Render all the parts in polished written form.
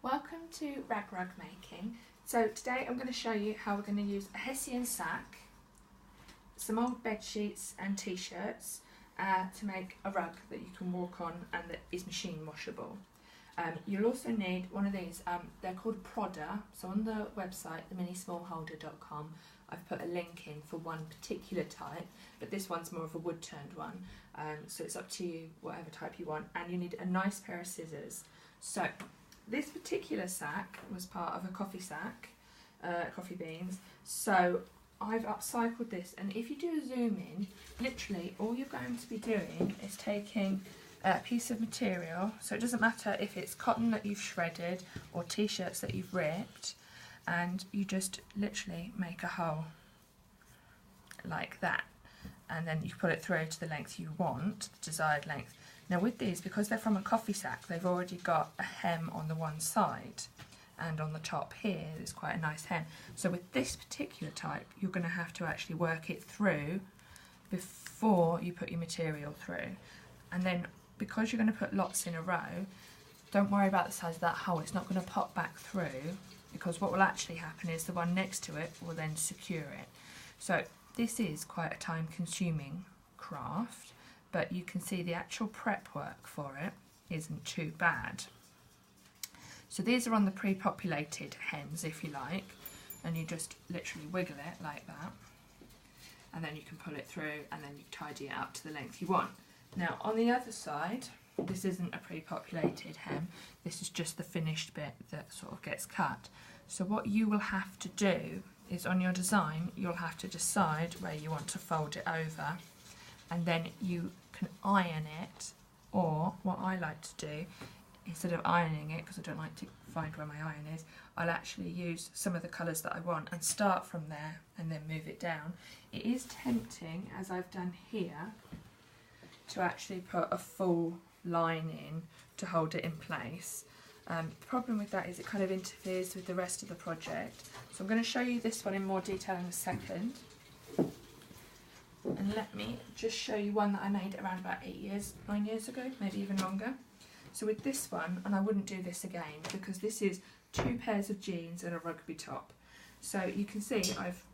Welcome to Rag Making. So today I'm going to show you how we're going to use a hessian sack, some old bed sheets and t-shirts to make a rug that you can walk on and that is machine washable. You'll also need one of these, they're called a prodder. So on the website, theminismallholder.com, I've put a link in for one particular type, but this one's more of a wood turned one, so it's up to you whatever type you want. And you need a nice pair of scissors. So this particular sack was part of a coffee sack, coffee beans, so I've upcycled this, and if you do a zoom in, literally all you're going to be doing is taking a piece of material, so it doesn't matter if it's cotton that you've shredded or t-shirts that you've ripped, and you just literally make a hole like that, and then you put it through to the length you want, the desired length. Now with these, because they're from a coffee sack, they've already got a hem on the one side, and on the top here there's quite a nice hem. So with this particular type, you're going to have to actually work it through before you put your material through. And then because you're going to put lots in a row, don't worry about the size of that hole, it's not going to pop back through, because what will actually happen is the one next to it will then secure it. So this is quite a time consuming craft, but you can see the actual prep work for it isn't too bad. So these are on the pre-populated hems, if you like, and you just literally wiggle it like that, and then you can pull it through, and then you tidy it up to the length you want. Now on the other side, this isn't a pre-populated hem, this is just the finished bit that sort of gets cut. So what you will have to do is, on your design, you'll have to decide where you want to fold it over, and then you can iron it, or what I like to do, instead of ironing it, because I don't like to find where my iron is, I'll actually use some of the colours that I want and start from there and then move it down. It is tempting, as I've done here, to actually put a full line in to hold it in place. The problem with that is it kind of interferes with the rest of the project. So I'm going to show you this one in more detail in a second. And let me just show you one that I made around about 9 years ago, maybe even longer. So with this one, and I wouldn't do this again, because this is 2 pairs of jeans and a rugby top. So you can see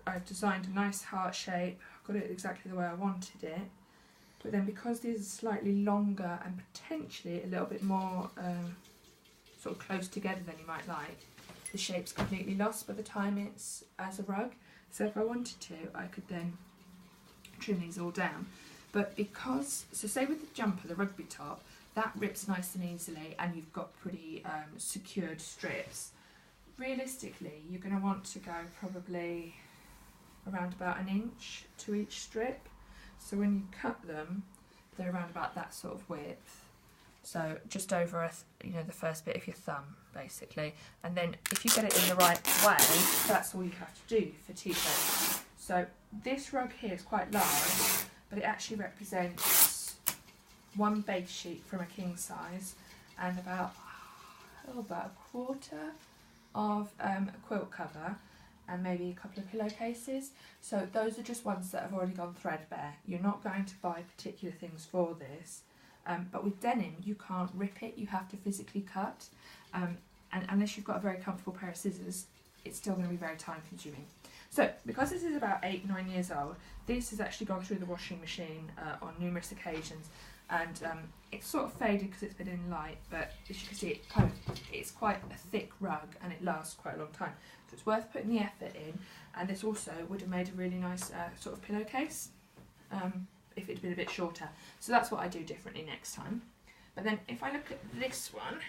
I've designed a nice heart shape, got it exactly the way I wanted it. But then because these are slightly longer and potentially a little bit more sort of close together than you might like, the shape's completely lost by the time it's as a rug. So if I wanted to, I could then trim these all down. But because, so say with the jumper, the rugby top, that rips nice and easily, and you've got pretty secured strips. Realistically, you're going to want to go probably around about 1 inch to each strip. So when you cut them, they're around about that sort of width. So just over the first bit of your thumb, basically. And then if you get it in the right way, that's all you have to do for t-shirts. So this rug here is quite large, but it actually represents 1 bed sheet from a king size and about a quarter of a quilt cover, and maybe a couple of pillowcases. So those are just ones that have already gone threadbare. You're not going to buy particular things for this, but with denim you can't rip it, you have to physically cut, and unless you've got a very comfortable pair of scissors, it's still going to be very time consuming. So because this is about 8-9 years old, this has actually gone through the washing machine on numerous occasions, and it's sort of faded because it's been in light, but as you can see, it's quite a thick rug and it lasts quite a long time. So it's worth putting the effort in, and this also would have made a really nice sort of pillowcase if it had been a bit shorter. So that's what I do differently next time. But then if I look at this one,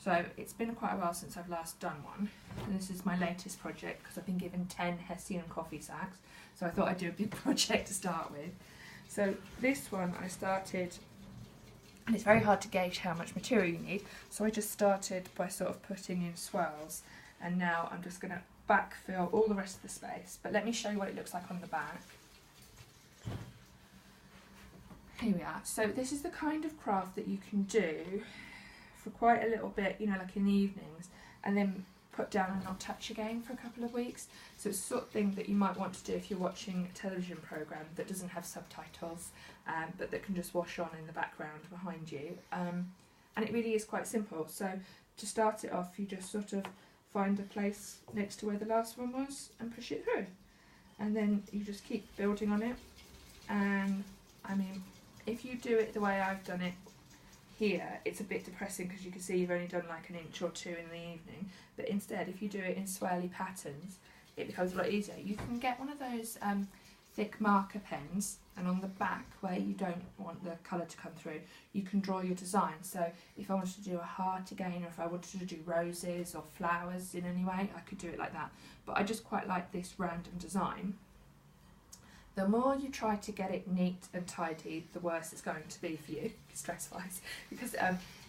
so it's been quite a while since I've last done one, and this is my latest project because I've been given 10 hessian coffee sacks, so I thought I'd do a big project to start with. So this one I started, and it's very hard to gauge how much material you need, so I just started by sort of putting in swirls, and now I'm just going to backfill all the rest of the space. But let me show you what it looks like on the back. Here we are. So this is the kind of craft that you can do for quite a little bit, like in the evenings, and then put down and not touch again for a couple of weeks. So it's the sort of thing that you might want to do if you're watching a television programme that doesn't have subtitles, but that can just wash on in the background behind you. And it really is quite simple. So to start it off, you just sort of find a place next to where the last one was and push it through, and then you just keep building on it. And I mean, if you do it the way I've done it here, it's a bit depressing because you can see you've only done like an inch or two in the evening, but instead if you do it in swirly patterns, it becomes a lot easier. You can get one of those thick marker pens, and on the back where you don't want the colour to come through, you can draw your design. So if I wanted to do a heart again, or if I wanted to do roses or flowers in any way, I could do it like that. But I just quite like this random design. The more you try to get it neat and tidy, the worse it's going to be for you, stress-wise, because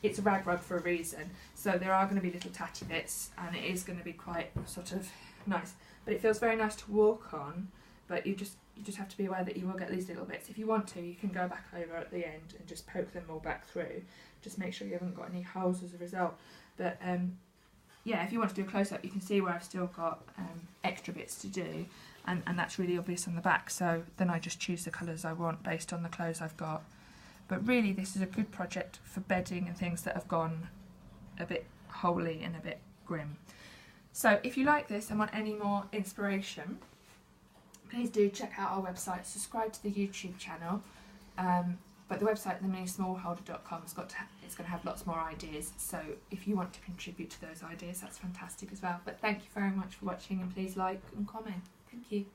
it's a rag rug for a reason. So there are going to be little tatty bits, and it is going to be quite sort of nice. But it feels very nice to walk on, but you just have to be aware that you will get these little bits. If you want to, you can go back over at the end and just poke them all back through. Just make sure you haven't got any holes as a result. But yeah, if you want to do a close-up, you can see where I've still got extra bits to do. And that's really obvious on the back, so then I just choose the colours I want based on the clothes I've got. But really this is a good project for bedding and things that have gone a bit holey and a bit grim. So if you like this and want any more inspiration, please do check out our website, subscribe to the YouTube channel. But the website, theminismallholder.com, it's going to have lots more ideas, so if you want to contribute to those ideas, that's fantastic as well. But thank you very much for watching, and please like and comment. Thank you.